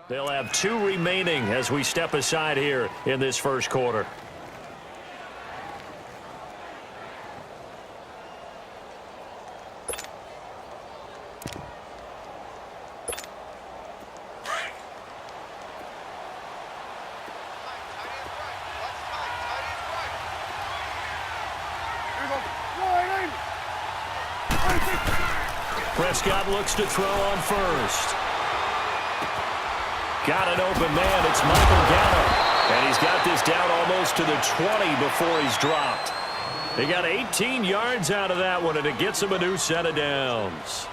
They'll have 2 remaining as we step aside here in this first quarter. Prescott looks to throw on first. Got an open man. It's Michael Gallup. And he's got this down almost to the 20 before he's dropped. They got 18 yards out of that one, and it gets him a new set of downs.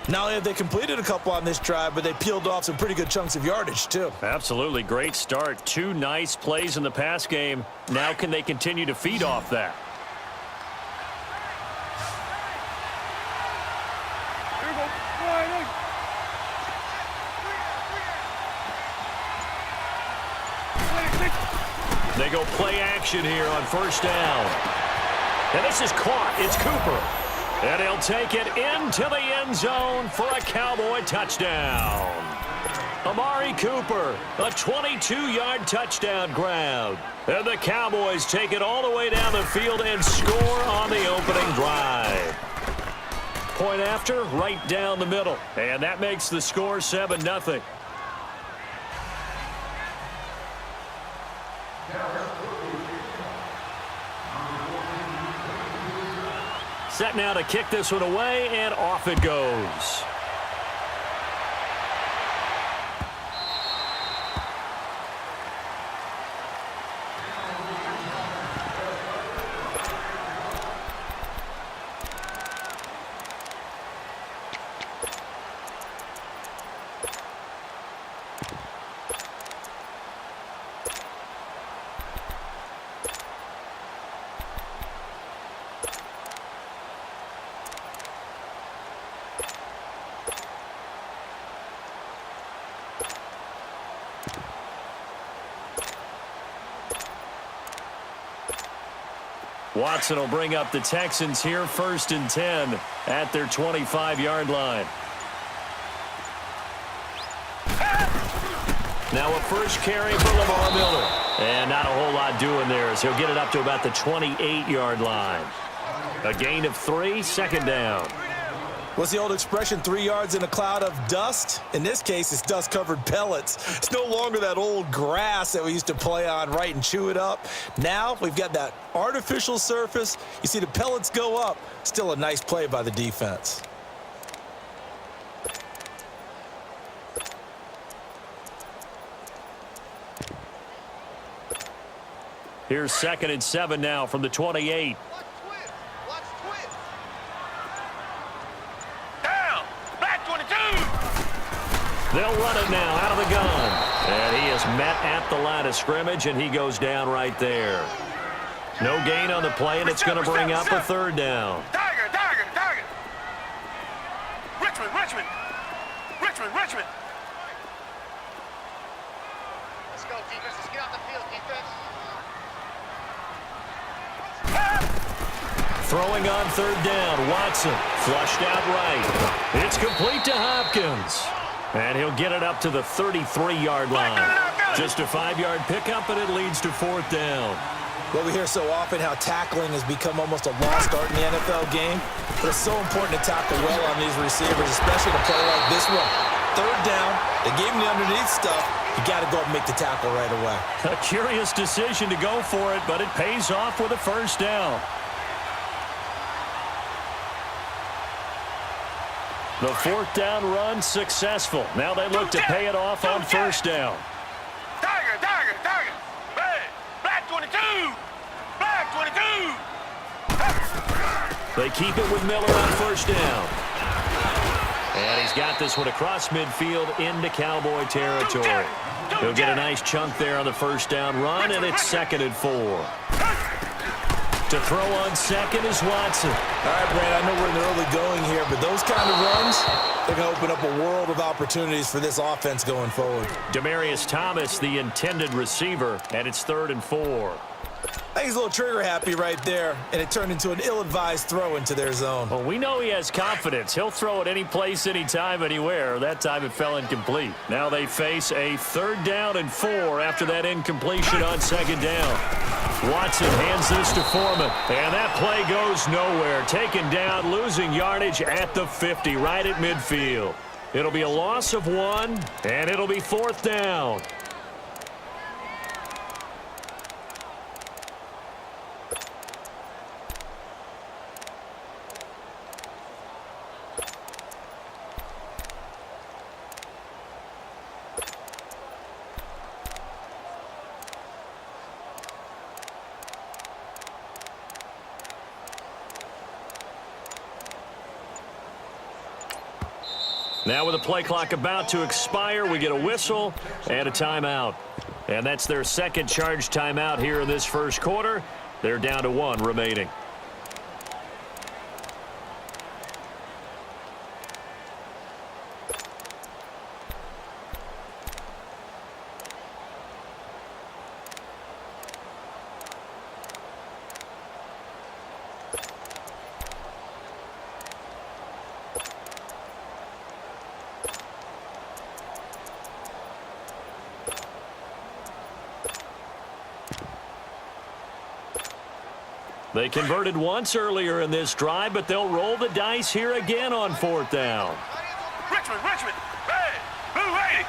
Not only have they completed a couple on this drive, but they peeled off some pretty good chunks of yardage, too. Absolutely. Great start. 2 nice plays in the pass game. Now can they continue to feed off that? They go play action here on first down. And this is caught. It's Cooper. And he'll take it into the end zone for a Cowboy touchdown. Amari Cooper, a 22-yard touchdown grab. And the Cowboys take it all the way down the field and score on the opening drive. Point after, right down the middle. And that makes the score 7-0. Set now to kick this one away, and off it goes. Watson will bring up the Texans here, 1st and 10 at their 25-yard line. Now a first carry for Lamar Miller. And not a whole lot doing there as he'll get it up to about the 28-yard line. A gain of 3, 2nd down. What's the old expression, 3 yards in a cloud of dust? In this case, it's dust-covered pellets. It's no longer that old grass that we used to play on, right, and chew it up. Now we've got that artificial surface. You see the pellets go up. Still a nice play by the defense. Here's 2nd and 7 now from the 28. They'll run it now out of the gun. And he is met at the line of scrimmage, and he goes down right there. No gain on the play, and it's going to bring up a 3rd down. Tiger. Richmond. Let's go, defense. Let's get out the field, defense. Throwing on 3rd down. Watson flushed out right. It's complete to Hopkins. And he'll get it up to the 33-yard line. Just a 5-yard pickup, and it leads to 4th down. Well, we hear so often how tackling has become almost a lost art in the NFL game. But it's so important to tackle well on these receivers, especially in a play like this one. 3rd down, they gave him the underneath stuff. You got to go and make the tackle right away. A curious decision to go for it, but it pays off with a 1st down. The 4th down run successful. Now they look to pay it off on 1st down. Tiger. Black 22. They keep it with Miller on 1st down. And he's got this one across midfield into Cowboy territory. He'll get a nice chunk there on the 1st down run, and it's 2nd and 4. To throw on 2nd is Watson. All right, Brad, I know we're in the early going here, but those kind of runs, they're going to open up a world of opportunities for this offense going forward. Demaryius Thomas, the intended receiver, and it's 3rd and 4. I think he's a little trigger happy right there, and it turned into an ill-advised throw into their zone. Well, we know he has confidence. He'll throw it any place, anytime, anywhere. That time it fell incomplete. Now they face a 3rd down and 4 after that incompletion on 2nd down. Watson hands this to Foreman, and that play goes nowhere. Taken down, losing yardage at the 50, right at midfield. It'll be a loss of 1, and it'll be 4th down. Now with the play clock about to expire, we get a whistle and a timeout. And that's their 2nd charge timeout here in this 1st quarter. They're down to 1 remaining. They converted once earlier in this drive, but they'll roll the dice here again on 4th down. Richmond, hey, blue 80,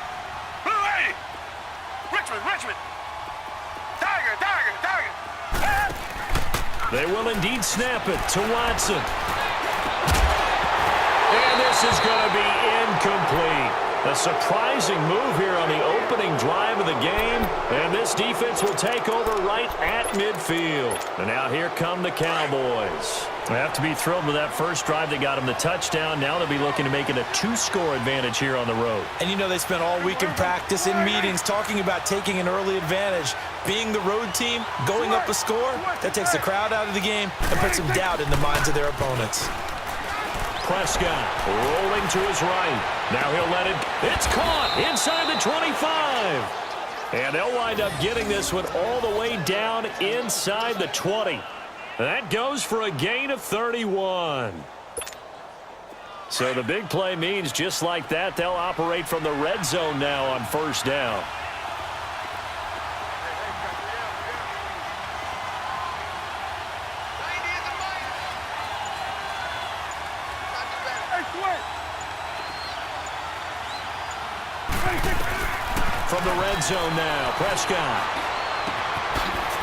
Richmond, Tiger. They will indeed snap it to Watson. And this is going to be incomplete. A surprising move here on the opening drive of the game, and this defense will take over right at midfield. And now here come the Cowboys. They have to be thrilled with that first drive that got them the touchdown. Now they'll be looking to make it a 2-score advantage here on the road. And you know they spent all week in practice, in meetings, talking about taking an early advantage. Being the road team, going up a score, that takes the crowd out of the game and puts some doubt in the minds of their opponents. Prescott rolling to his right. Now he'll let it. It's caught inside the 25. And they'll wind up getting this one all the way down inside the 20. That goes for a gain of 31. So the big play means just like that, they'll operate from the red zone now on 1st down. From the red zone now, Prescott.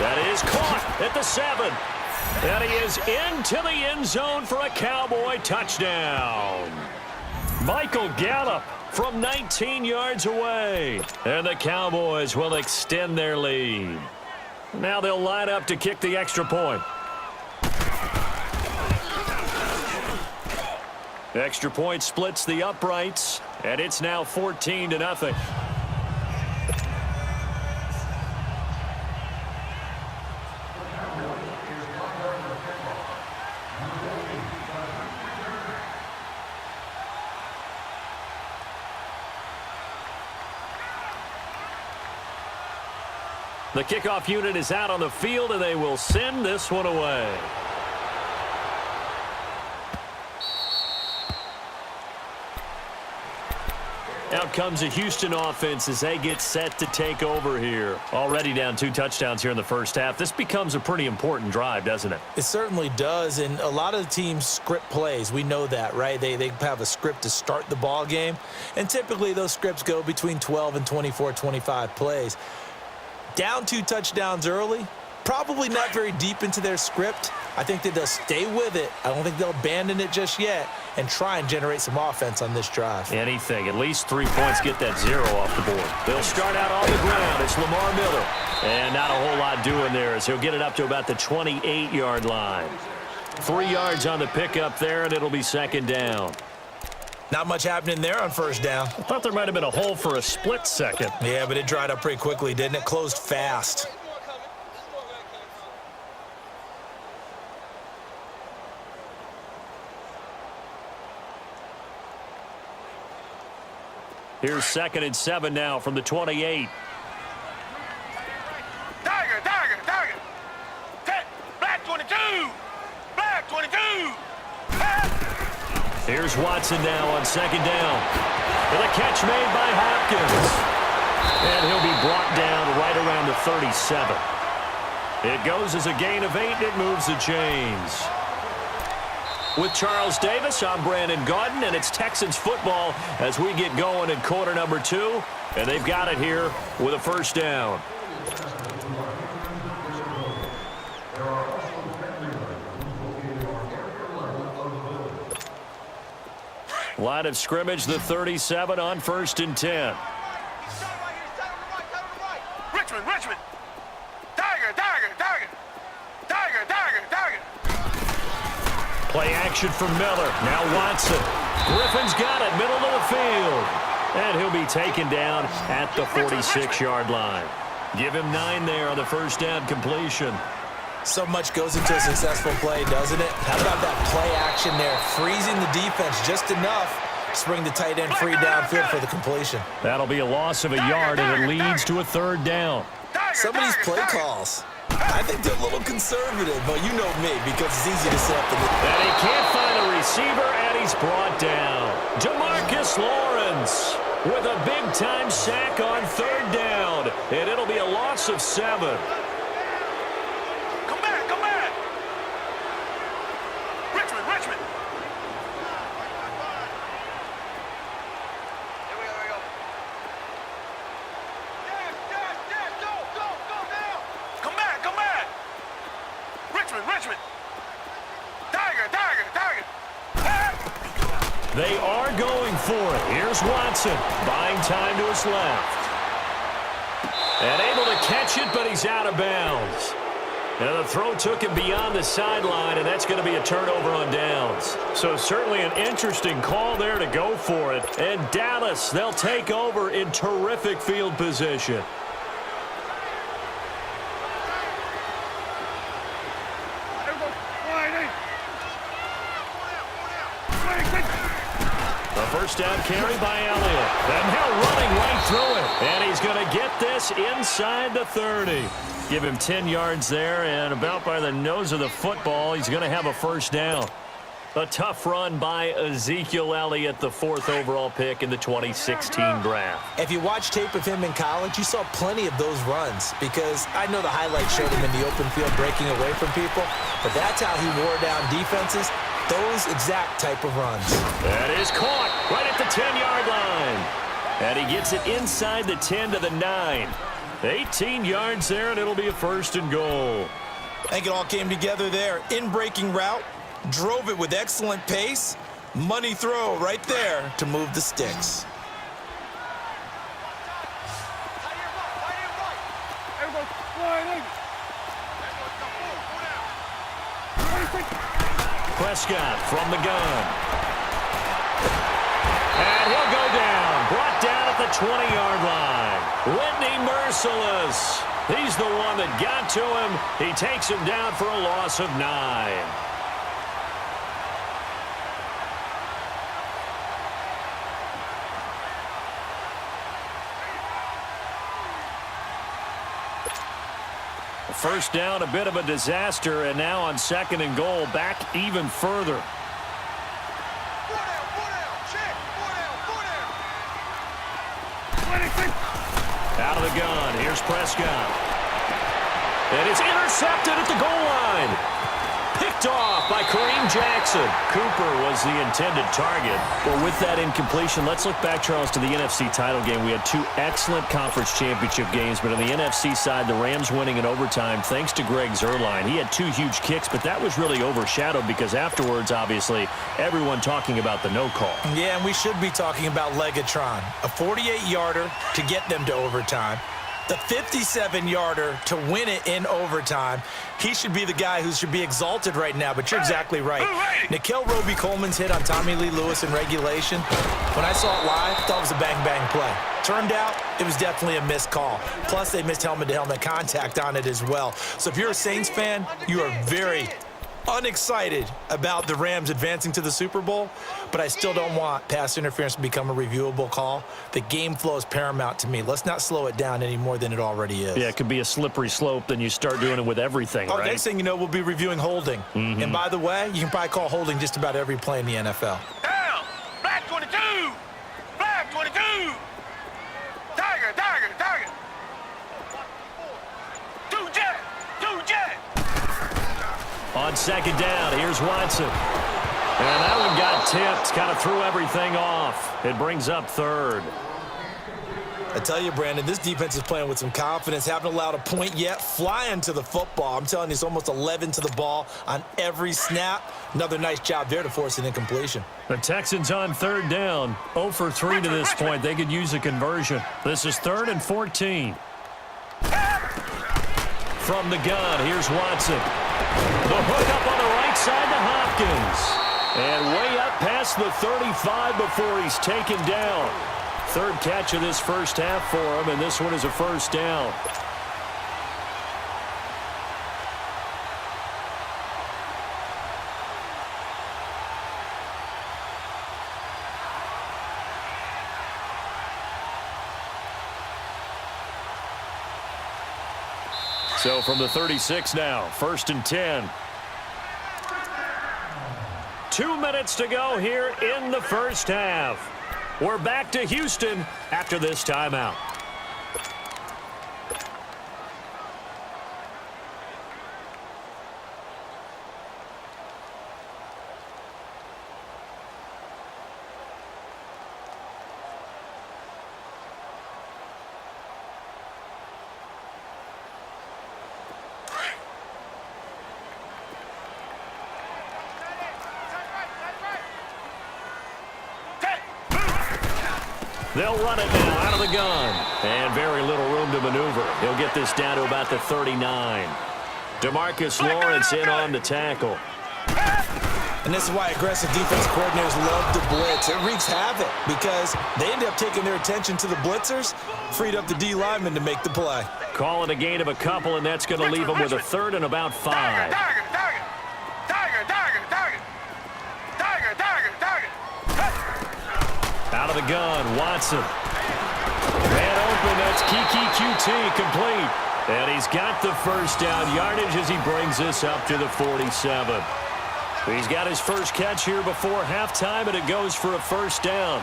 That is caught at the 7. And he is into the end zone for a Cowboy touchdown. Michael Gallup from 19 yards away. And the Cowboys will extend their lead. Now they'll line up to kick the extra point. Extra point splits the uprights, and it's now 14-0. The kickoff unit is out on the field, and they will send this one away. Out comes a Houston offense as they get set to take over here. Already down 2 touchdowns here in the first half. This becomes a pretty important drive, doesn't it? It certainly does, and a lot of the teams script plays. We know that, right? They have a script to start the ball game, and typically those scripts go between 12 and 24, 25 plays. Down 2 touchdowns early, probably not very deep into their script. I think that they'll stay with it. I don't think they'll abandon it just yet and try and generate some offense on this drive. Anything. At least 3 points get that 0 off the board. They'll start out on the ground. It's Lamar Miller. And not a whole lot doing there as he'll get it up to about the 28-yard line. 3 yards on the pickup there, and it'll be 2nd down. Not much happening there on 1st down. I thought there might have been a hole for a split second. Yeah, but it dried up pretty quickly, didn't it? Closed fast. Here's 2nd and 7 now from the 28. Tiger. Boo! Here's Watson now on second down. With a catch made by Hopkins. And he'll be brought down right around the 37. It goes as a gain of 8, and it moves the chains. With Charles Davis, I'm Brandon Gaudin, and it's Texans football as we get going in quarter number 2. And they've got it here with a first down. Line of scrimmage, the 37 on 1st and 10. Richmond, Richmond. Tiger, Tiger, Tiger. Tiger, Tiger, Tiger. Play action for Miller. Now Watson. Griffin's got it, middle of the field. And he'll be taken down at the 46-yard line. Give him 9 there on the first down completion. So much goes into a successful play, doesn't it? How about that play action there? Freezing the defense just enough to bring the tight end free downfield for the completion. That'll be a loss of a yard, and it leads to a 3rd down. Some of these play calls, I think they're a little conservative, but you know me, because it's easy to set up the... And he can't find a receiver, and he's brought down. Demarcus Lawrence with a big-time sack on 3rd down, and it'll be a loss of 7. Come back, come back. Richmond, Richmond. Here we go. Yes, go now. Come back, come back. Richmond, Richmond. Tiger, Tiger, Tiger. They are going for it. Here's Watson, buying time to his left. And able to catch it, but he's out of bounds. And the throw took him beyond the sideline, and that's going to be a turnover on downs. So certainly an interesting call there to go for it. And Dallas, they'll take over in terrific field position. The first down carry by Elliott. And now running right through it. And he's going to get this inside the 30. Give him 10 yards there, and about by the nose of the football, he's going to have a first down. A tough run by Ezekiel Elliott, the 4th overall pick in the 2016 draft. If you watch tape of him in college, you saw plenty of those runs, because I know the highlights showed him in the open field breaking away from people, but that's how he wore down defenses, those exact type of runs. That is caught right at the 10-yard line. And he gets it inside the 10 to the 9. 18 yards there, and it'll be a 1st and goal. I think it all came together there. In-breaking route, drove it with excellent pace. Money throw right there to move the sticks. Prescott from the gun. And he'll go down. Brought down at the 20-yard line. Whitney merciless. He's the one that got to him. He takes him down for a loss of 9. First down, a bit of a disaster, and now on 2nd and goal, back even further. Out of the gun, here's Prescott. And it's intercepted at the goal line. Picked off by Kareem Jackson. Cooper was the intended target. Well, with that incompletion, let's look back, Charles, to the NFC title game. We had 2 excellent conference championship games, but on the NFC side, the Rams winning in overtime thanks to Greg Zuerlein. He had 2 huge kicks, but that was really overshadowed because afterwards, obviously, everyone talking about the no call. Yeah, and we should be talking about Legatron. A 48-yarder to get them to overtime. The 57-yarder to win it in overtime. He should be the guy who should be exalted right now, but you're exactly right. Nickell Robey-Coleman's hit on Tommy Lee Lewis in regulation, when I saw it live, I thought it was a bang-bang play. Turned out, it was definitely a missed call. Plus, they missed helmet-to-helmet contact on it as well. So if you're a Saints fan, you are very unexcited about the Rams advancing to the Super Bowl, but I still don't want pass interference to become a reviewable call. The game flow is paramount to me. Let's not slow it down any more than it already is. Yeah, it could be a slippery slope. Then you start doing it with everything, right? Next thing you know, we'll be reviewing holding. And by the way, you can probably call holding just about every play in the NFL. Down. Black 22. Black 22. Tiger, tiger, tiger. Two jet. Two jet. On second down, here's Watson. And that one got tipped, kind of threw everything off. It brings up third. I tell you, Brandon, this defense is playing with some confidence. Haven't allowed a point yet. Flying to the football. I'm telling you, it's almost 11 to the ball on every snap. Another nice job there to force an incompletion. The Texans on third down. 0 for 3 to this point. They could use a conversion. This is 3rd and 14. From the gun, here's Watson. The hook up on the right side to Hopkins. And way up past the 35 before he's taken down. Third catch of this first half for him, and this one is a first down. So from the 36 now, 1st and 10. 2 minutes to go here in the first half. We're back to Houston after this timeout. They'll run it now out of the gun. And very little room to maneuver. He'll get this down to about the 39. DeMarcus Lawrence in on the tackle. And this is why aggressive defense coordinators love to blitz. It wreaks havoc because they end up taking their attention to the blitzers, freed up the D lineman to make the play. Call it a gain of a couple, and that's going to leave them with a 3rd and about 5. Tiger, tiger, tiger. Tiger, tiger, tiger. Tiger, tiger, tiger. Out of the gun, Watson. Man open, that's Kiki QT, complete. And he's got the first down yardage as he brings this up to the 47. He's got his first catch here before halftime, and it goes for a first down.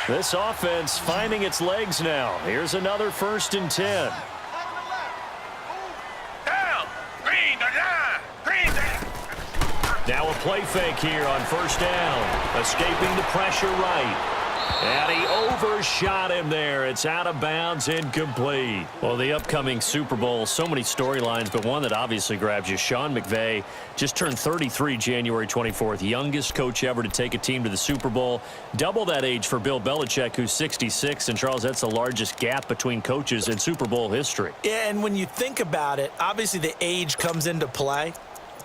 This offense finding its legs now. Here's another 1st and 10. Down. Green, down. Green, down. Now a play fake here on 1st down. Escaping the pressure right. And he overshot him there. It's out of bounds, incomplete. Well, the upcoming Super Bowl, so many storylines, but one that obviously grabs you. Sean McVay just turned 33 January 24th. Youngest coach ever to take a team to the Super Bowl. Double that age for Bill Belichick, who's 66. And, Charles, that's the largest gap between coaches in Super Bowl history. Yeah, and when you think about it, obviously the age comes into play.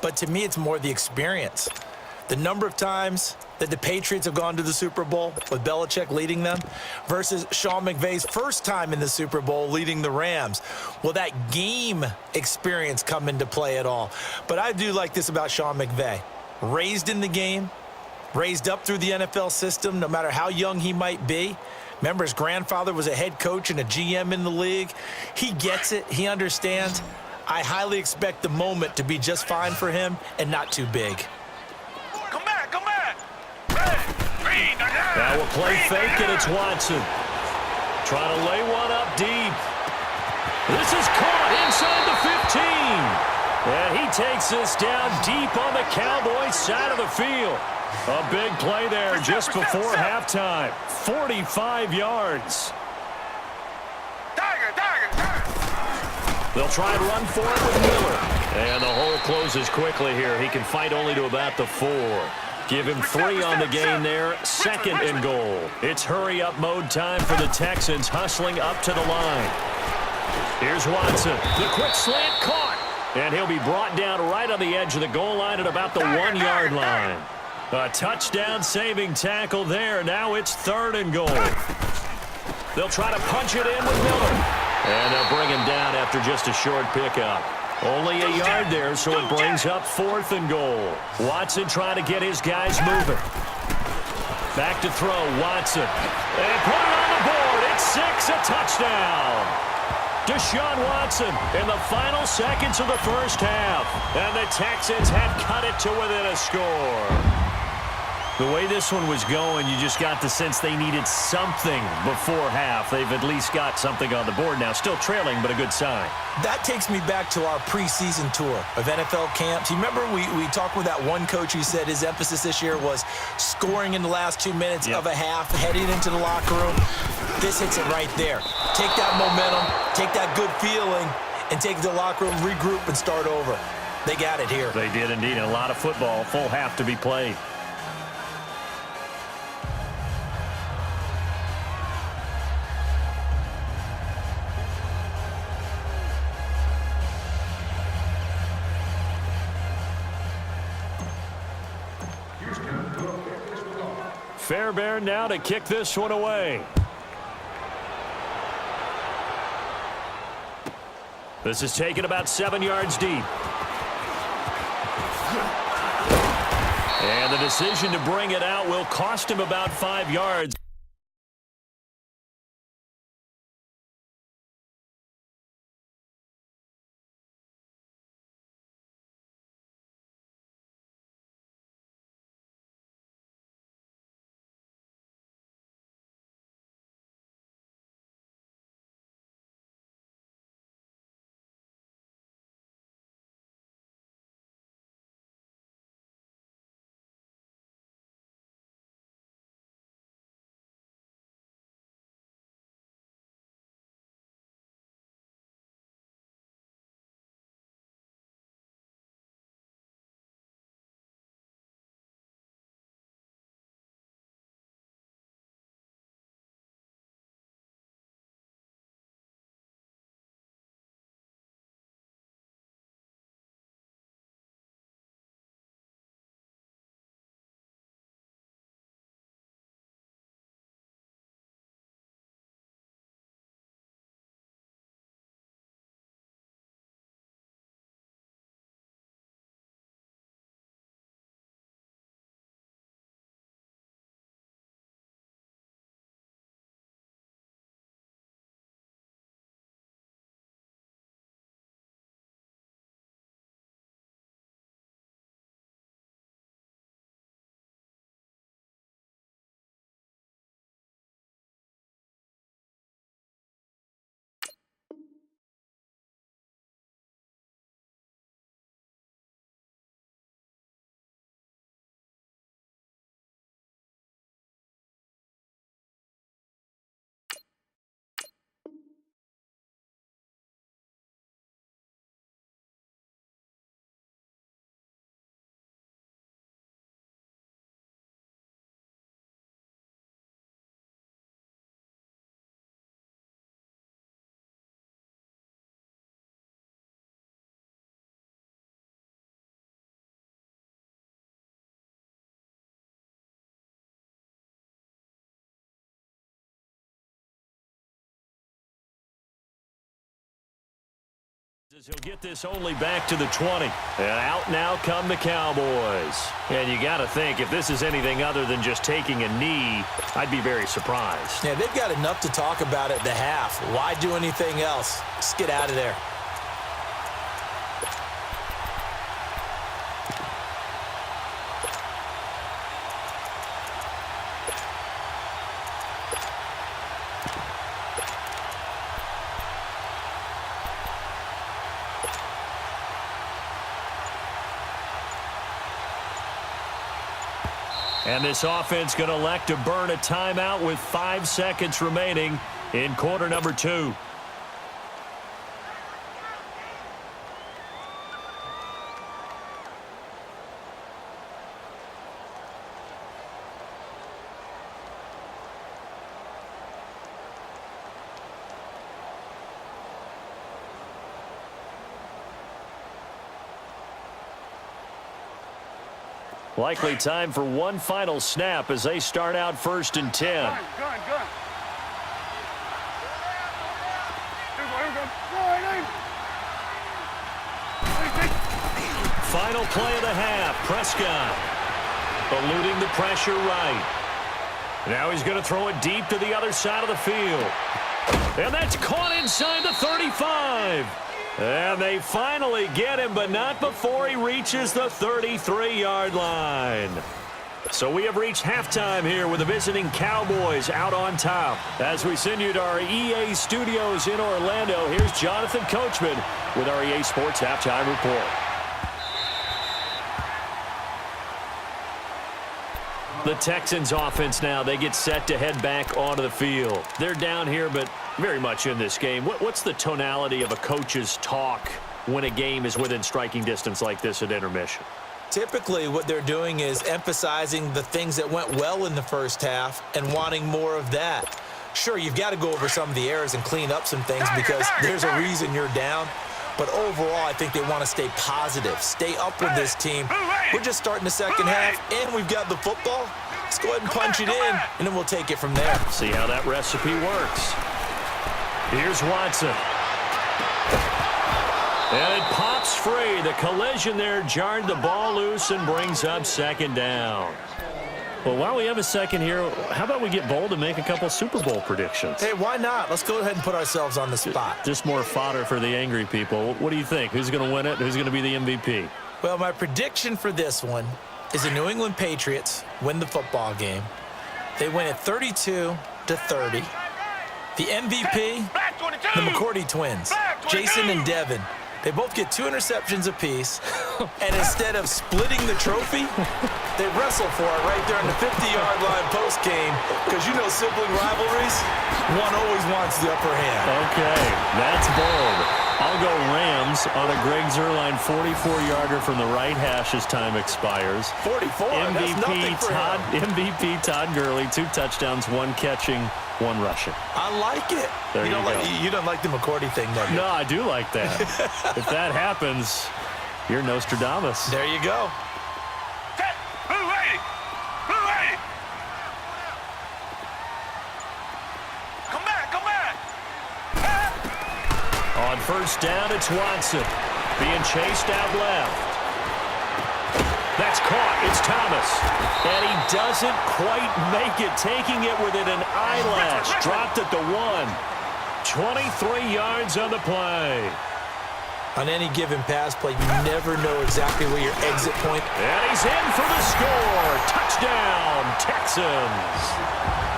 But to me, it's more the experience. The number of times that the Patriots have gone to the Super Bowl with Belichick leading them versus Sean McVay's first time in the Super Bowl leading the Rams. Will that game experience come into play at all? But I do like this about Sean McVay. Raised in the game, raised up through the NFL system, no matter how young he might be. Remember, his grandfather was a head coach and a GM in the league. He gets it. He understands. I highly expect the moment to be just fine for him and not too big. Come back, come back. Green, down. Now a play fake, and it's Watson. Trying to lay one up deep. This is caught inside the 15. And he takes this down deep on the Cowboys side of the field. A big play there just before halftime. 45 yards. Tiger, tiger, tiger. They'll try and run for it with Miller. And the hole closes quickly here. He can fight only to about the 4. Give him 3 on the game there. 2nd and goal. It's hurry-up mode time for the Texans, hustling up to the line. Here's Watson. The quick slant caught. And he'll be brought down right on the edge of the goal line at about the 1-yard line. A touchdown-saving tackle there. Now it's 3rd and goal. They'll try to punch it in with Miller. And they'll bring him down after just a short pickup. Only a yard there, so it brings up 4th and goal. Watson trying to get his guys moving. Back to throw, Watson. And put it on the board. It's 6, a touchdown. Deshaun Watson in the final seconds of the first half. And the Texans have cut it to within a score. The way this one was going, you just got the sense they needed something before half. They've at least got something on the board now. Still trailing, but a good sign. That takes me back to our preseason tour of NFL camps. You remember we talked with that one coach who said his emphasis this year was scoring in the last 2 minutes of a half, heading into the locker room. This hits it right there. Take that momentum, take that good feeling, and take it to the locker room, regroup, and start over. They got it here. They did indeed. A lot of football, full half to be played. Fairbairn now to kick this one away. This is taken about 7 yards deep. And the decision to bring it out will cost him about 5 yards. He'll get this only back to the 20. And out now come the Cowboys. And you got to think, if this is anything other than just taking a knee, I'd be very surprised. Yeah, they've got enough to talk about at the half. Why do anything else? Just get out of there. And this offense going to elect to burn a timeout with 5 seconds remaining in quarter number 2. Likely time for one final snap as they start out 1st and 10. Gun. Final play of the half. Prescott eluding the pressure right. Now he's going to throw it deep to the other side of the field. And that's caught inside the 35. And they finally get him, but not before he reaches the 33-yard line. So we have reached halftime here with the visiting Cowboys out on top. As we send you to our EA studios in Orlando, here's Jonathan Coachman with our EA Sports Halftime Report. The Texans offense now, they get set to head back onto the field. They're down here, but very much in this game. What's the tonality of a coach's talk when a game is within striking distance like this at intermission? Typically, what they're doing is emphasizing the things that went well in the first half and wanting more of that. Sure, you've got to go over some of the errors and clean up some things because there's a reason you're down. But overall, I think they want to stay positive, stay up with this team. We're just starting the second half, and we've got the football. Let's go ahead and punch it in, and then we'll take it from there. See how that recipe works. Here's Watson. And it pops free. The collision there jarred the ball loose and brings up 2nd down. Well, while we have a second here, how about we get bold and make a couple Super Bowl predictions? Hey, why not? Let's go ahead and put ourselves on the spot. Just more fodder for the angry people. What do you think? Who's going to win it? Who's going to be the MVP? Well, my prediction for this one is the New England Patriots win the football game. They win it 32-30. The MVP, the McCourty twins, Jason and Devin. They both get 2 interceptions apiece, and instead of splitting the trophy, they wrestle for it right there on the 50-yard line post-game because, you know, sibling rivalries, one always wants the upper hand. Okay, that's bold. I'll go Rams on a Greg Zuerlein 44-yarder from the right hash as time expires. 44, that's nothing for him. MVP Todd Gurley, 2 touchdowns, 1 catching, 1 rushing. I like it. There you go. You don't like the McCourty thing, though? No, I do like that. If that happens, you're Nostradamus. There you go. On 1st down, it's Watson. Being chased out left. That's caught. It's Thomas. And he doesn't quite make it, taking it within an eyelash. Dropped at the 1. 23 yards on the play. On any given pass play, you never know exactly where your exit point. And he's in for the score. Touchdown, Texans.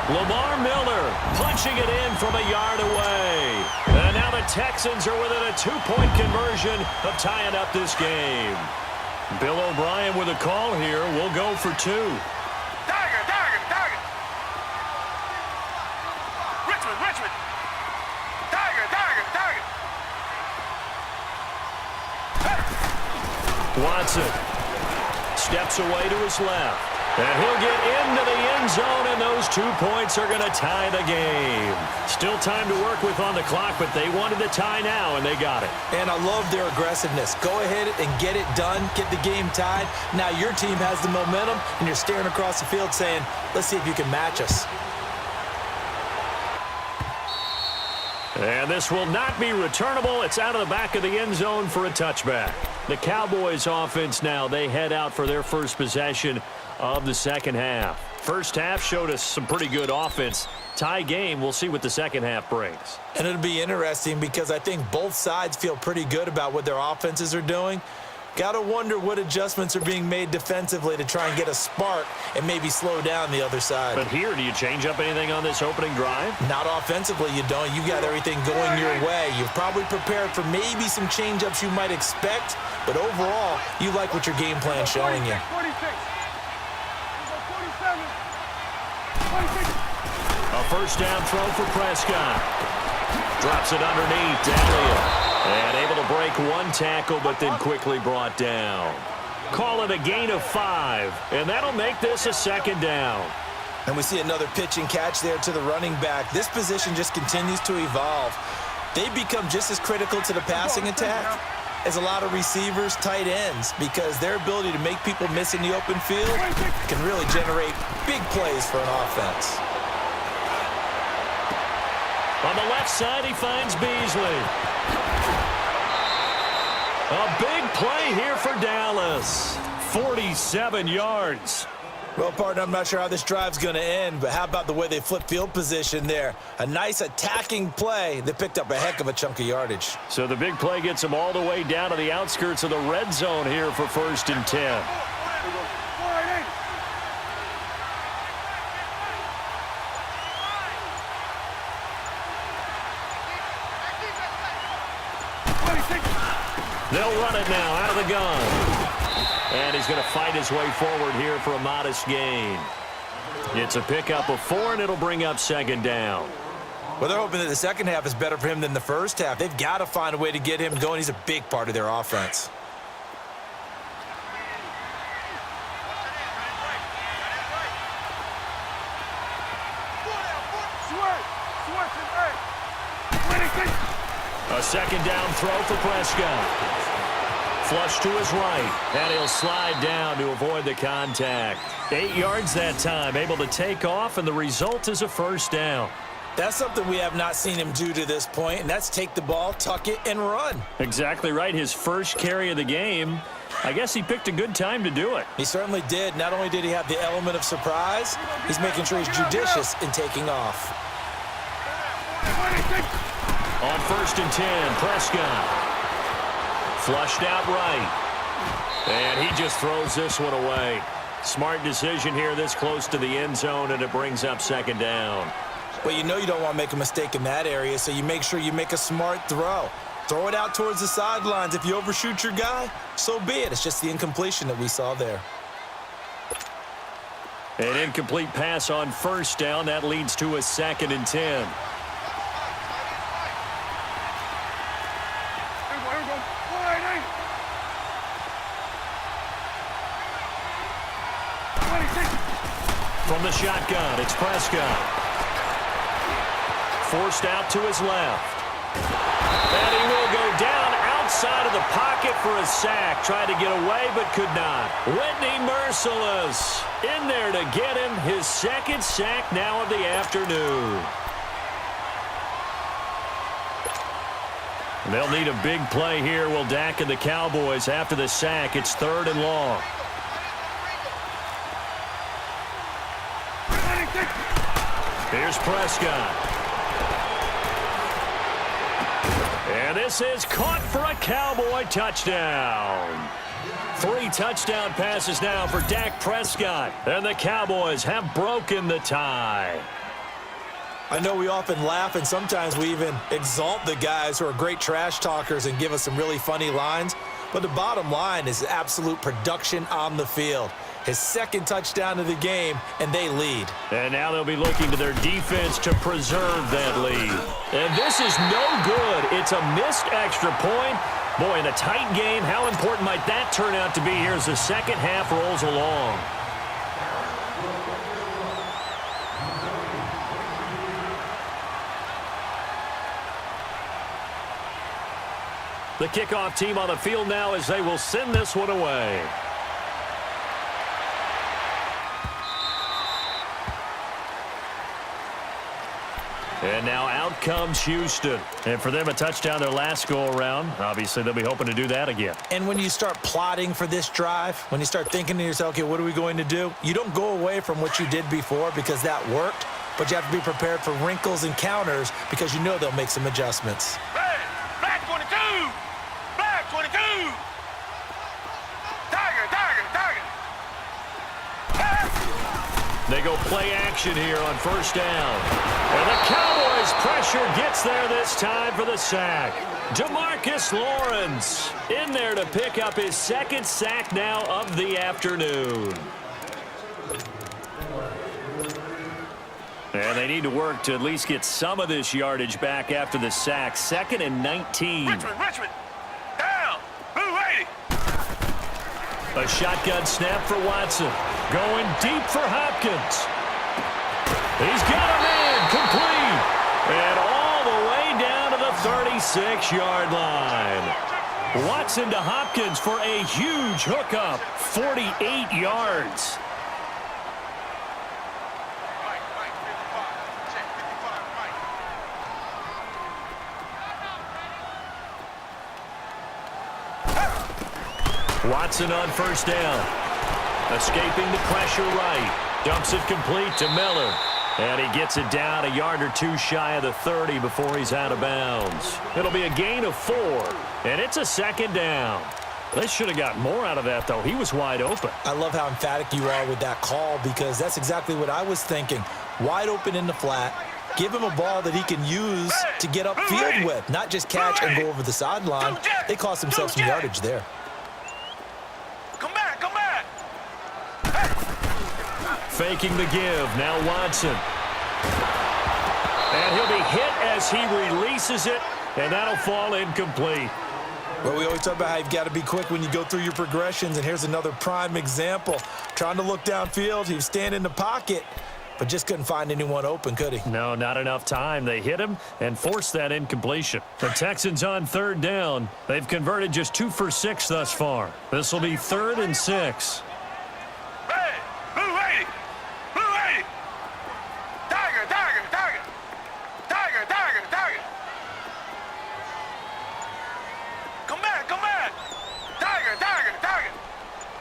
Lamar Miller punching it in from a yard away. And now the Texans are within a 2-point conversion of tying up this game. Bill O'Brien with a call here. We'll go for 2. Tiger. Richmond. Tiger. Watson steps away to his left. And he'll get into the end zone, and those 2 points are going to tie the game. Still time to work with on the clock, but they wanted the tie now, and they got it. And I love their aggressiveness. Go ahead and get it done, get the game tied. Now your team has the momentum, and you're staring across the field saying, let's see if you can match us. And this will not be returnable. It's out of the back of the end zone for a touchback. The Cowboys offense now, they head out for their first possession of the second half. First half showed us some pretty good offense. Tie game, we'll see what the second half brings. And it'll be interesting because I think both sides feel pretty good about what their offenses are doing. Got to wonder what adjustments are being made defensively to try and get a spark and maybe slow down the other side. But here, do you change up anything on this opening drive? Not offensively, you don't. You got everything going your way. You've probably prepared for maybe some change-ups you might expect, but overall, you like what your game plan's showing you. 46. 47. A first down throw for Prescott. Drops it underneath. Elliott. And able to break 1 tackle, but then quickly brought down. Call it a gain of 5, and that'll make this a second down. And we see another pitch and catch there to the running back. This position just continues to evolve. They become just as critical to the passing attack is a lot of receivers, tight ends, because their ability to make people miss in the open field can really generate big plays for an offense. On the left side, he finds Beasley. A big play here for Dallas. 47 yards. Well, partner, I'm not sure how this drive's going to end, but how about the way they flip field position there? A nice attacking play that picked up a heck of a chunk of yardage. So the big play gets them all the way down to the outskirts of the red zone here for 1st and 10. They'll run it now out of the gun. And he's going to fight his way forward here for a modest gain. It's a pickup of 4, and it'll bring up 2nd down. Well, they're hoping that the second half is better for him than the first half. They've got to find a way to get him going. He's a big part of their offense. A 2nd down throw for Prescott. Flush to his right, and he'll slide down to avoid the contact. 8 yards that time, able to take off, and the result is a 1st down. That's something we have not seen him do to this point, and that's take the ball, tuck it, and run. Exactly right. His first carry of the game. I guess he picked a good time to do it. He certainly did. Not only did he have the element of surprise, he's making sure he's judicious in taking off. On 1st and 10, Prescott. Flushed out right. And he just throws this one away. Smart decision here this close to the end zone, and it brings up 2nd down. Well, you know you don't want to make a mistake in that area, so you make sure you make a smart throw. Throw it out towards the sidelines. If you overshoot your guy, so be it. It's just the incompletion that we saw there. An incomplete pass on 1st down. That leads to a 2nd and 10. From the shotgun, it's Prescott. Forced out to his left. And he will go down outside of the pocket for a sack. Tried to get away, but could not. Whitney merciless in there to get him his 2nd sack now of the afternoon. They'll need a big play here. Will Dak and the Cowboys after the sack. It's 3rd and long. Here's Prescott. And this is caught for a Cowboy touchdown. 3 touchdown passes now for Dak Prescott. And the Cowboys have broken the tie. I know we often laugh, and sometimes we even exalt the guys who are great trash talkers and give us some really funny lines. But the bottom line is absolute production on the field. His 2nd touchdown of the game, and they lead. And now they'll be looking to their defense to preserve that lead. And this is no good. It's a missed extra point. Boy, in a tight game, how important might that turn out to be here as the second half rolls along? The kickoff team on the field now as they will send this one away. And now out comes Houston. And for them, a touchdown their last go-around. Obviously, they'll be hoping to do that again. And when you start plotting for this drive, when you start thinking to yourself, okay, what are we going to do? You don't go away from what you did before because that worked, but you have to be prepared for wrinkles and counters because you know they'll make some adjustments. Hey, black 22! Black 22! Tiger, tiger, tiger! They go play action here on 1st down. And the Cowboys pressure gets there this time for the sack. DeMarcus Lawrence in there to pick up his 2nd sack now of the afternoon. And they need to work to at least get some of this yardage back after the sack. 2nd and 19. Richmond! Down! Blue 80! A shotgun snap for Watson. Going deep for Hopkins. He's got a man complete. And all the way down to the 36-yard line. Watson to Hopkins for a huge hookup. 48 yards. Watson on first down. Escaping the pressure right. Dumps it complete to Miller. And he gets it down a yard or two shy of the 30 before he's out of bounds. It'll be a gain of 4. And it's a second down. They should have got more out of that, though. He was wide open. I love how emphatic you are with that call because that's exactly what I was thinking. Wide open in the flat. Give him a ball that he can use to get upfield with, not just catch and go over the sideline. They cost themselves some yardage there. Come back, come back. Faking the give. Now Watson. And he'll be hit as he releases it, and that'll fall incomplete. Well, we always talk about how you've got to be quick when you go through your progressions, and here's another prime example. Trying to look downfield, he was standing in the pocket, but just couldn't find anyone open, could he? No, not enough time. They hit him and forced that incompletion. The Texans on third down. They've converted just 2 for 6 thus far. This will be 3rd and 6. Hey, blue 80. Blue 80. Tiger, tiger, tiger. Tiger, tiger, tiger. Come back, come back. Tiger, tiger, tiger.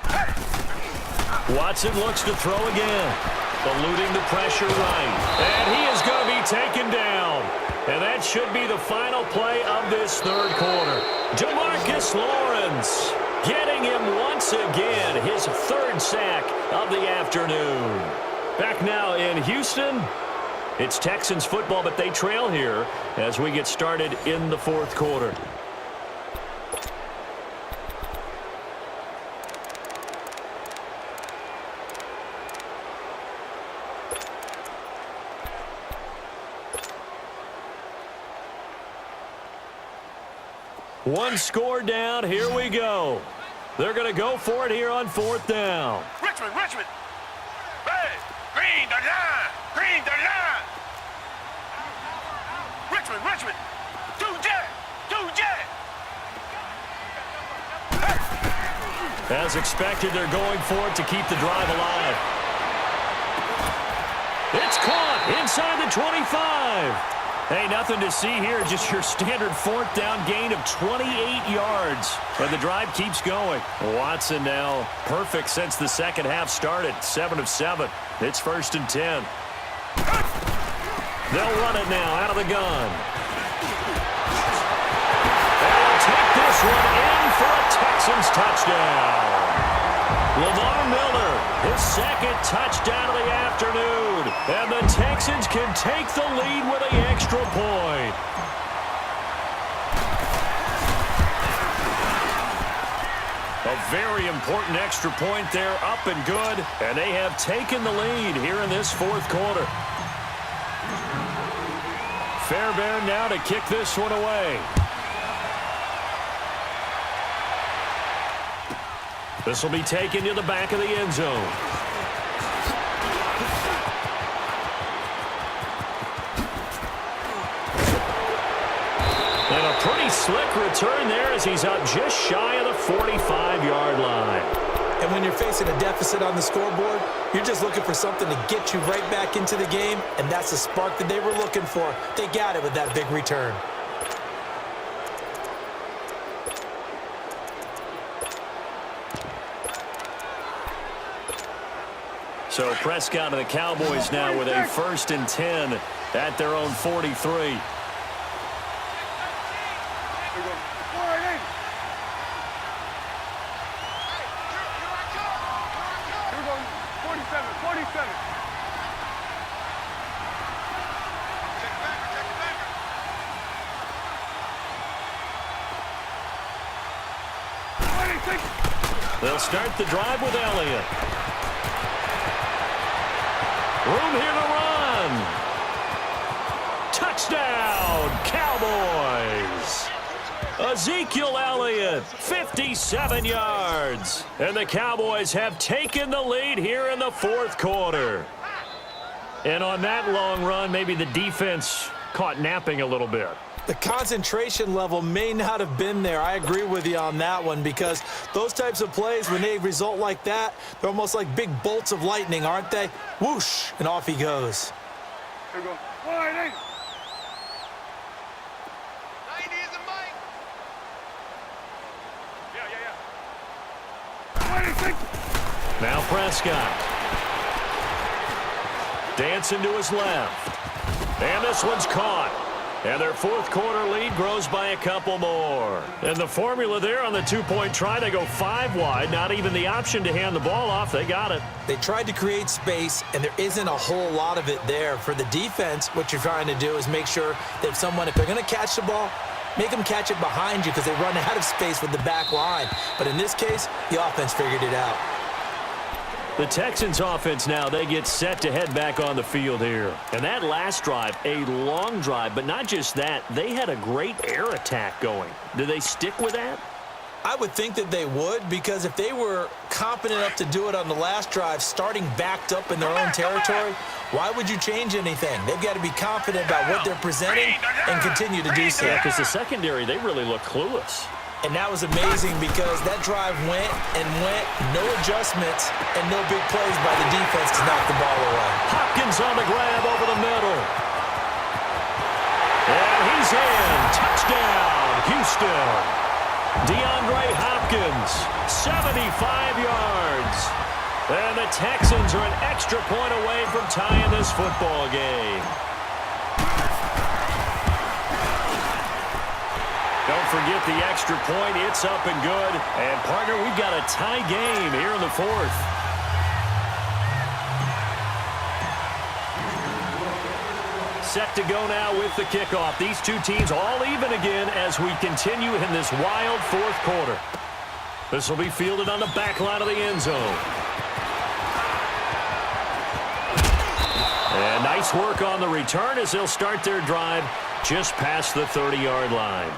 Hey. Watson looks to throw again. Eluding the pressure right. And he is going to be taken down. And that should be the final play of this third quarter. DeMarcus Lawrence getting him once again, his 3rd sack of the afternoon. Back now in Houston, it's Texans football, but they trail here as we get started in the 4th quarter. One score down. Here we go. They're going to go for it here on 4th down. Richmond, Richmond. Hey, green the line. Green the line. Richmond, Richmond. 2 jet. 2 jet. As expected, they're going for it to keep the drive alive. It's caught inside the 25. Hey, nothing to see here, just your standard 4th down gain of 28 yards. But the drive keeps going. Watson now perfect since the second half started, 7 of 7. It's 1st and 10. They'll run it now out of the gun. They'll take this one in for a Texans touchdown. Lamar Miller, his 2nd touchdown of the afternoon. And the Texans can take the lead with an extra point. A very important extra point there, up and good. And they have taken the lead here in this 4th quarter. Fairbairn now to kick this one away. This will be taken to the back of the end zone. And a pretty slick return there as he's up just shy of the 45-yard line. And when you're facing a deficit on the scoreboard, you're just looking for something to get you right back into the game, and that's the spark that they were looking for. They got it with that big return. So Prescott and the Cowboys now with a 1st and 10 at their own 43. They'll start the drive with Elliott. Room here to run. Touchdown, Cowboys. Ezekiel Elliott, 57 yards. And the Cowboys have taken the lead here in the 4th quarter. And on that long run, maybe the defense caught napping a little bit. The concentration level may not have been there. I agree with you on that one because those types of plays, when they result like that, they're almost like big bolts of lightning, aren't they? Whoosh, and off he goes. Here we go. 180. Now Prescott. Dancing to his left. And this one's caught. And their fourth quarter lead grows by a couple more. And the formula there on the two-point try, they go 5 wide. Not even the option to hand the ball off. They got it. They tried to create space, and there isn't a whole lot of it there. For the defense, what you're trying to do is make sure that if they're going to catch the ball, make them catch it behind you because they run out of space with the back line. But in this case, the offense figured it out. The Texans offense now, they get set to head back on the field here. And that last drive, a long drive, but not just that, they had a great air attack going. Do they stick with that? I would think that they would, because if they were competent enough to do it on the last drive, starting backed up in their own territory, why would you change anything? They've got to be confident about what they're presenting and continue to do so. Yeah, because the secondary, they really look clueless. And that was amazing because that drive went and went, no adjustments, and no big plays by the defense to knock the ball away. Hopkins on the grab over the middle. And he's in. Touchdown, Houston. DeAndre Hopkins, 75 yards. And the Texans are an extra point away from tying this football game. Don't forget the extra point. It's up and good. And, partner, we've got a tie game here in the fourth. Set to go now with the kickoff. These two teams all even again as we continue in this wild fourth quarter. This will be fielded on the back line of the end zone. And nice work on the return as they'll start their drive just past the 30-yard line.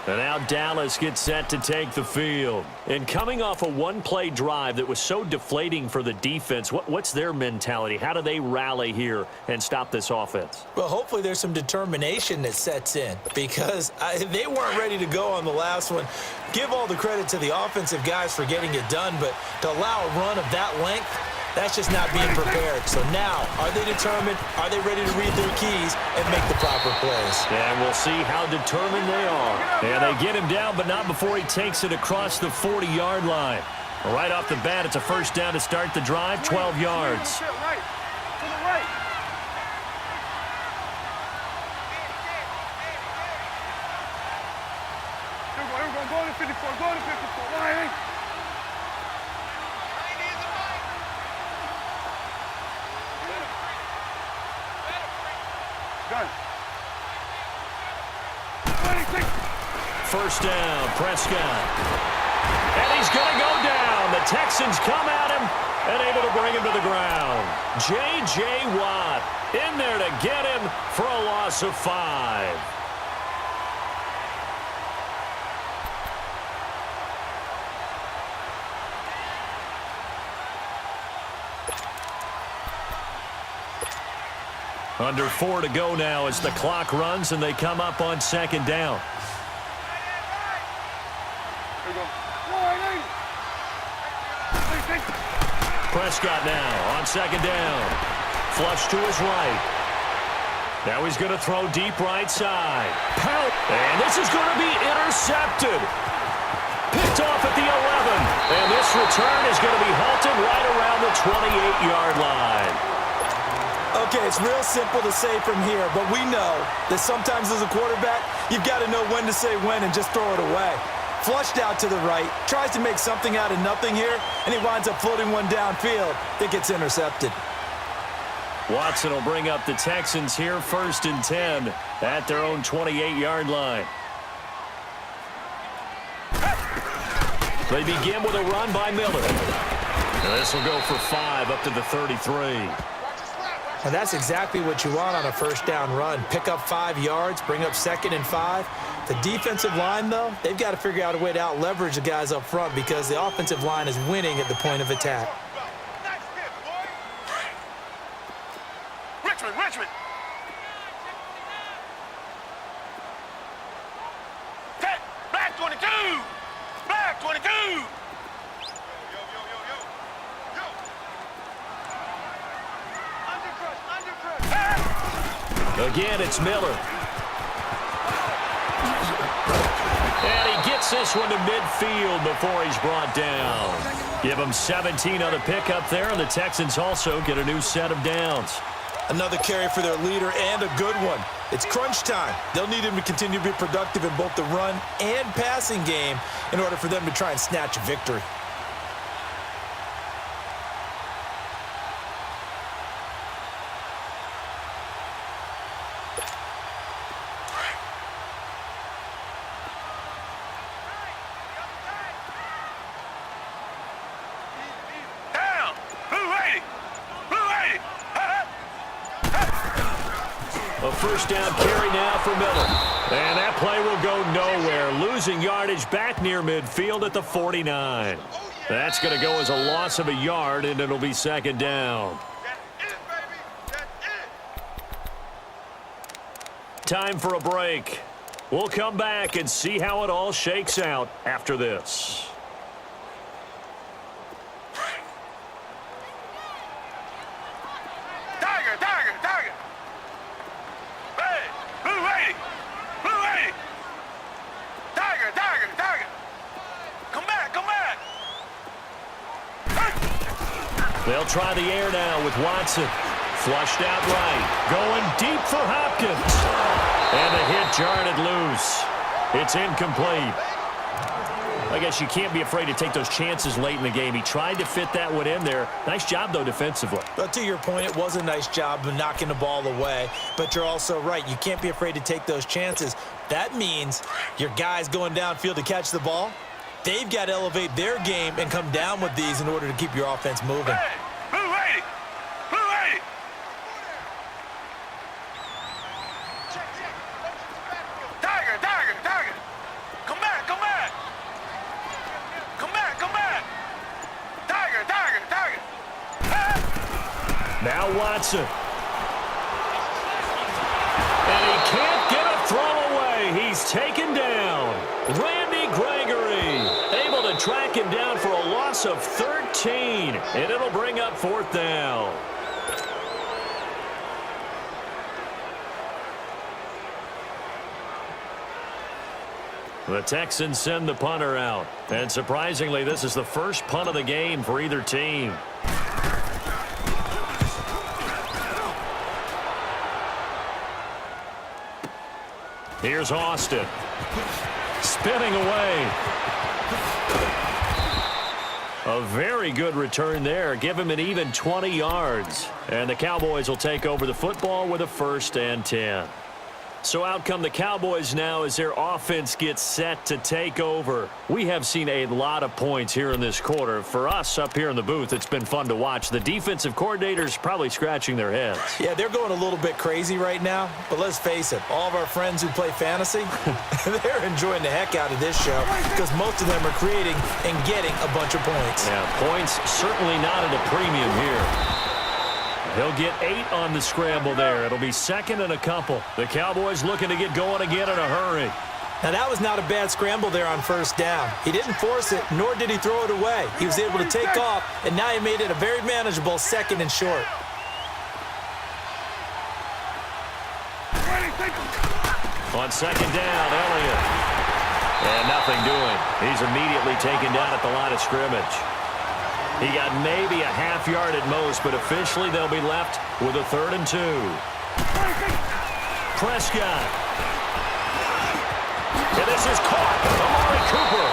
And now Dallas gets set to take the field. And coming off a one-play drive that was so deflating for the defense, what's their mentality? How do they rally here and stop this offense? Well, hopefully there's some determination that sets in because they weren't ready to go on the last one. Give all the credit to the offensive guys for getting it done, but to allow a run of that length, that's just not being prepared. So now, are they determined? Are they ready to read their keys and make the proper plays? And we'll see how determined they are. And they get him down, but not before he takes it across the 40-yard line. Right off the bat, it's a first down to start the drive, 12 yards. Go to 54, go to 54, line. First down, Prescott. And he's going to go down. The Texans come at him and able to bring him to the ground. J.J. Watt in there to get him for a loss of 5. Under 4 to go now as the clock runs and they come up on second down. Prescott now on second down. Flush to his right. Now he's going to throw deep right side. Pelt. And this is going to be intercepted. Picked off at the 11. And this return is going to be halted right around the 28-yard line. Okay, it's real simple to say from here, but we know that sometimes as a quarterback, you've got to know when to say when and just throw it away. Flushed out to the right, tries to make something out of nothing here, and he winds up floating one downfield that gets intercepted. Watson will bring up the Texans here first and 10 at their own 28-yard line. They begin with a run by Miller. And this will go for 5 up to the 33. And that's exactly what you want on a first down run. Pick up 5 yards, bring up second and 5. The defensive line, though, they've got to figure out a way to out-leverage the guys up front because the offensive line is winning at the point of attack. Richmond. Yo. Again, it's Miller. And he gets this one to midfield before he's brought down. Give him 17 on the pickup there, and the Texans also get a new set of downs. Another carry for their leader and a good one. It's crunch time. They'll need him to continue to be productive in both the run and passing game in order for them to try and snatch a victory. A first down carry now for Miller. And that play will go nowhere. Losing yardage back near midfield at the 49. That's going to go as a loss of a yard, and it'll be second down. Time for a break. We'll come back and see how it all shakes out after this. They'll try the air now with Watson. Flushed out right. Going deep for Hopkins. And the hit jarred it loose. It's incomplete. I guess you can't be afraid to take those chances late in the game. He tried to fit that one in there. Nice job, though, defensively. But to your point, it was a nice job of knocking the ball away. But you're also right. You can't be afraid to take those chances. That means your guys going downfield to catch the ball, they've got to elevate their game and come down with these in order to keep your offense moving. Now Watson. And he can't get a throw away. He's taken down. Randy Gregory able to track him down for a loss of 13. And it'll bring up fourth down. The Texans send the punter out. And surprisingly, this is the first punt of the game for either team. Here's Austin. Spinning away. A very good return there. Give him an even 20 yards. And the Cowboys will take over the football with a 1st and 10. So out come the Cowboys now as their offense gets set to take over. We have seen a lot of points here in this quarter. For us up here in the booth, it's been fun to watch. The defensive coordinators probably scratching their heads. Yeah, they're going a little bit crazy right now. But let's face it, all of our friends who play fantasy, they're enjoying the heck out of this show because most of them are creating and getting a bunch of points. Yeah, points certainly not at a premium here. He'll get 8 on the scramble there. It'll be 2nd and a couple. The Cowboys looking to get going again in a hurry. Now, that was not a bad scramble there on 1st down. He didn't force it, nor did he throw it away. He was able to take off, and now he made it a very manageable 2nd and short. On 2nd down, Elliott. And nothing doing. He's immediately taken down at the line of scrimmage. He got maybe a half yard at most, but officially they'll be left with a 3rd and 2. Prescott. And this is caught. Amari Cooper.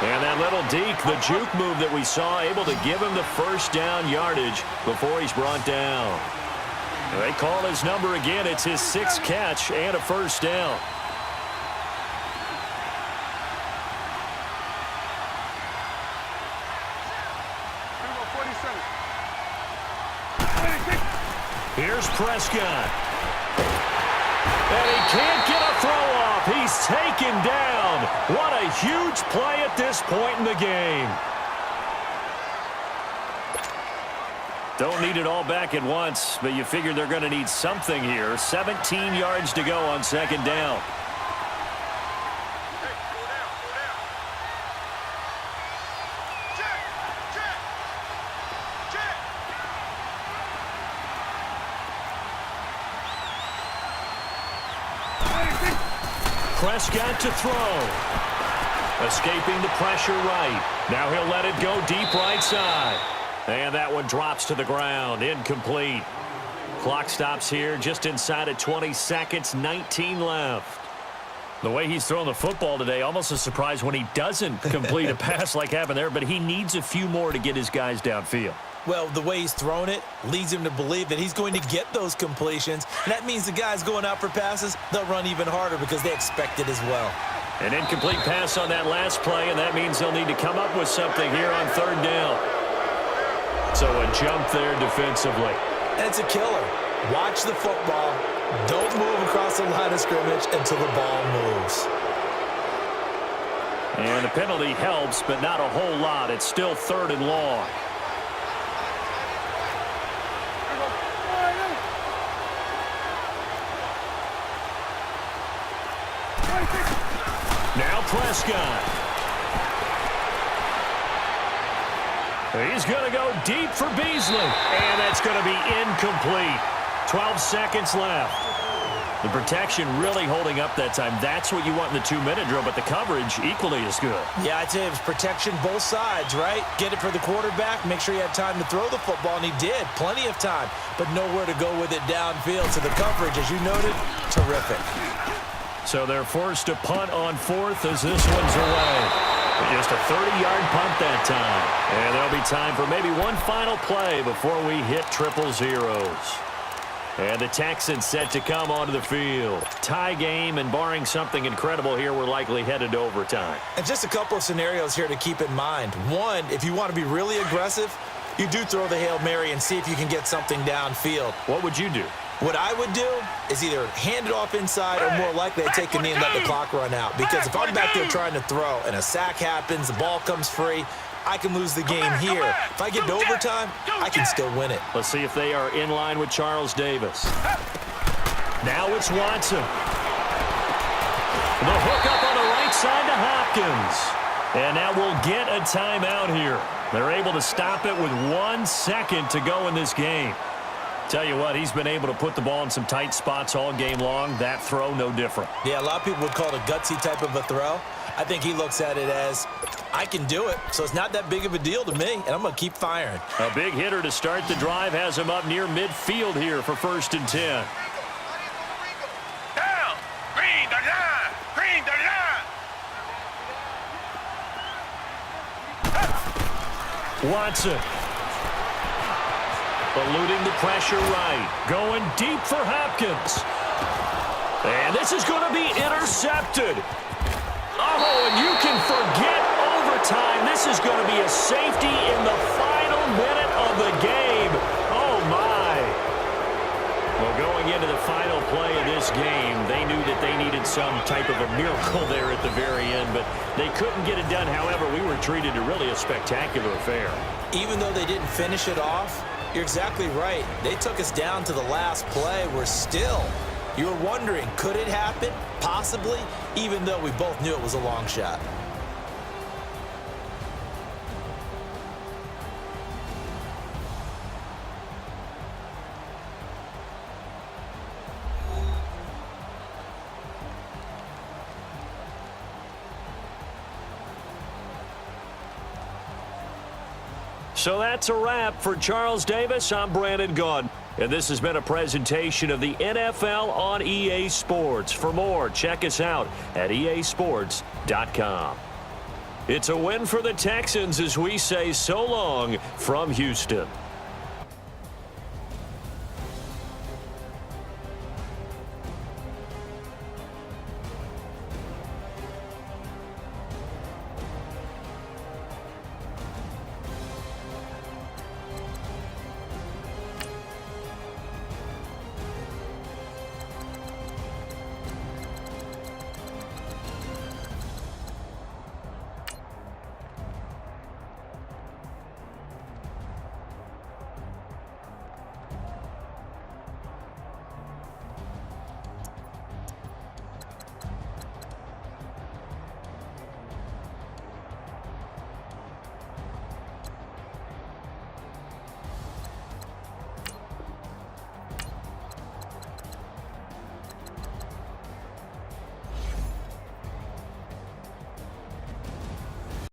And that little deke, the juke move that we saw, able to give him the 1st down yardage before he's brought down. They call his number again. It's his 6th catch and a 1st down. Here's Prescott. And he can't get a throw off. He's taken down. What a huge play at this point in the game. Don't need it all back at once, but you figure they're going to need something here. 17 yards to go on 2nd down. Prescott to throw. Escaping the pressure right. Now he'll let it go deep right side. And that one drops to the ground. Incomplete. Clock stops here just inside of 20 seconds. 19 left. The way he's throwing the football today, almost a surprise when he doesn't complete a pass like happened there, but he needs a few more to get his guys downfield. Well, the way he's thrown it leads him to believe that he's going to get those completions. And that means the guys going out for passes, they'll run even harder because they expect it as well. An incomplete pass on that last play, and that means they'll need to come up with something here on third down. So a jump there defensively. And it's a killer. Watch the football. Don't move across the line of scrimmage until the ball moves. And the penalty helps, but not a whole lot. It's still third and long. Now Prescott. He's going to go deep for Beasley. And that's going to be incomplete. 12 seconds left. The protection really holding up that time. That's what you want in the 2-minute drill, but the coverage equally as good. Yeah, I'd say it was protection both sides, right? Get it for the quarterback, make sure he had time to throw the football, and he did. Plenty of time, but nowhere to go with it downfield. So the coverage, as you noted, terrific. So they're forced to punt on fourth as this one's away. Just a 30-yard punt that time. And there'll be time for maybe one final play before we hit triple zeros. And the Texans set to come onto the field. Tie game, and barring something incredible here, we're likely headed to overtime. And just a couple of scenarios here to keep in mind. One, if you want to be really aggressive, you do throw the Hail Mary and see if you can get something downfield. What would you do? What I would do is either hand it off inside or more likely I take a knee and let the clock run out. Because if I'm back there trying to throw and a sack happens, the ball comes free, I can lose the game here. If I get to overtime, I can still win it. Let's see if they are in line with Charles Davis. Now it's Watson. The hook up on the right side to Hopkins. And now we'll get a timeout here. They're able to stop it with 1 second to go in this game. Tell you what, he's been able to put the ball in some tight spots all game long. That throw, no different. Yeah, a lot of people would call it a gutsy type of a throw. I think he looks at it as, I can do it, so it's not that big of a deal to me, and I'm going to keep firing. A big hitter to start the drive has him up near midfield here for 1st and 10. Down. Green the line. Green the line. Watson. Eluding the pressure right. Going deep for Hopkins. And this is going to be intercepted. Oh, and you can forget overtime. This is going to be a safety in the final minute of the game. Oh, my. Well, going into the final play of this game, they knew that they needed some type of a miracle there at the very end, but they couldn't get it done. However, we were treated to really a spectacular affair. Even though they didn't finish it off, you're exactly right. They took us down to the last play. We're still, you were wondering, could it happen? Possibly, even though we both knew it was a long shot. So that's a wrap for Charles Davis. I'm Brandon Gaudin, and this has been a presentation of the NFL on EA Sports. For more, check us out at easports.com. It's a win for the Texans as we say so long from Houston.